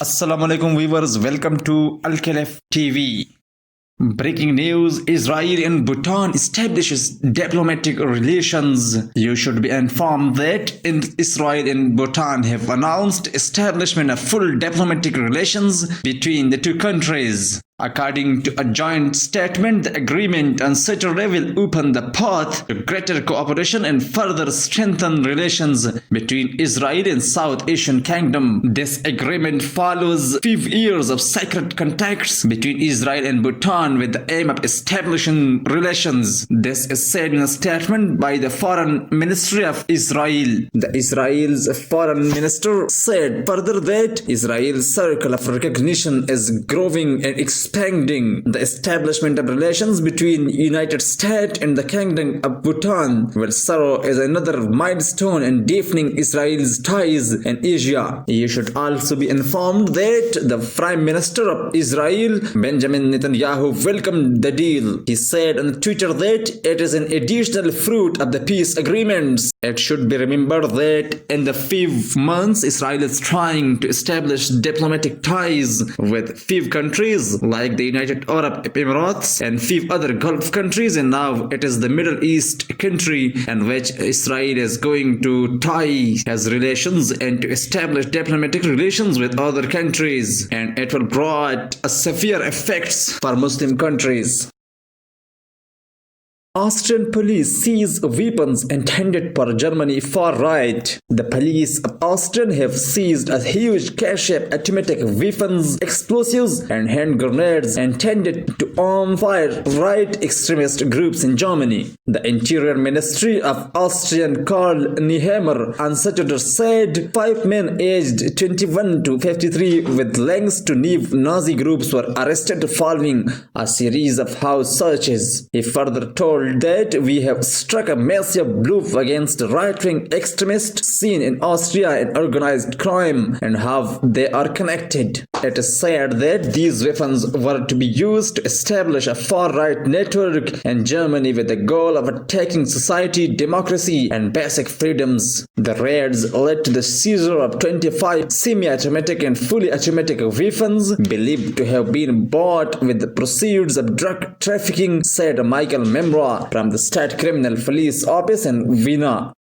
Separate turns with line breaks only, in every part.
Assalamu alaikum viewers, welcome to Al Khalif TV. Breaking news: Israel and Bhutan establishes diplomatic relations. You should be informed that Israel and Bhutan have announced establishment of full diplomatic relations between the two countries. According to a joint statement, the agreement on such a will open the path to greater cooperation and further strengthen relations between Israel and South Asian Kingdom. This agreement follows 5 years of sacred contacts between Israel and Bhutan with the aim of establishing relations. This is said in a statement by the Foreign Ministry of Israel. The Israel's Foreign Minister said further that Israel's circle of recognition is growing and expanding. The establishment of relations between United States and the Kingdom of Bhutan will serve as another milestone in deepening Israel's ties in Asia. You should also be informed that the Prime Minister of Israel, Benjamin Netanyahu, welcomed the deal. He said on Twitter that it is an additional fruit of the peace agreements. It should be remembered that in the 5 months, Israel is trying to establish diplomatic ties with 5 countries like the United Arab Emirates and 5 other Gulf countries, and now it is the Middle East country in which Israel is going to tie has relations and to establish diplomatic relations with other countries, and it will brought a severe effects for Muslim countries. Austrian police seize weapons intended for Germany far right. The police of Austria have seized a huge cache of automatic weapons, explosives, and hand grenades intended to arm far-right extremist groups in Germany. The Interior Ministry of Austrian Karl Nehammer on Saturday said 5 men aged 21 to 53 with links to neo-Nazi groups were arrested following a series of house searches. He further told that we have struck a massive blow against the right-wing extremists seen in Austria and organized crime and how they are connected. It is said that these weapons were to be used to establish a far-right network in Germany with the goal of attacking society, democracy, and basic freedoms. The raids led to the seizure of 25 semi-automatic and fully automatic weapons believed to have been bought with the proceeds of drug trafficking, said Michael Memra from the State Criminal Police Office in Vienna.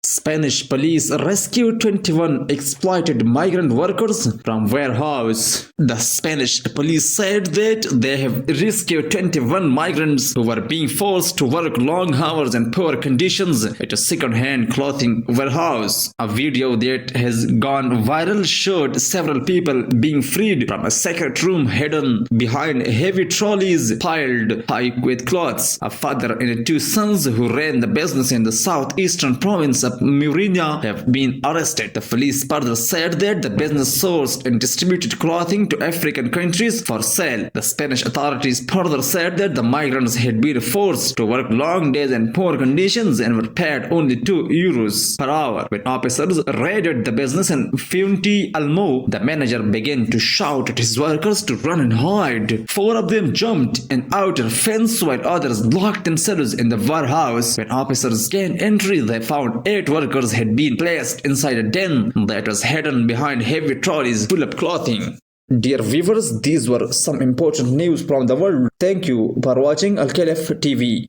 Spanish police rescued 21 exploited migrant workers from warehouse. The Spanish police said that they have rescued 21 migrants who were being forced to work long hours in poor conditions at a second-hand clothing warehouse. A video that has gone viral showed several people being freed from a secret room hidden behind heavy trolleys piled high with clothes. A father and 2 sons who ran the business in the southeastern province of Murina have been arrested. The police further said that the business sourced and distributed clothing to African countries for sale. The Spanish authorities further said that the migrants had been forced to work long days in poor conditions and were paid only €2 per hour. When officers raided the business in Fuente Almo, the manager began to shout at his workers to run and hide. 4 of them jumped an outer fence while others locked themselves in the warehouse. When officers gained entry, they found 8 workers had been placed inside a den that was hidden behind heavy trolleys full of clothing. Dear viewers, these were some important news from the world. Thank you for watching Al Khalif TV.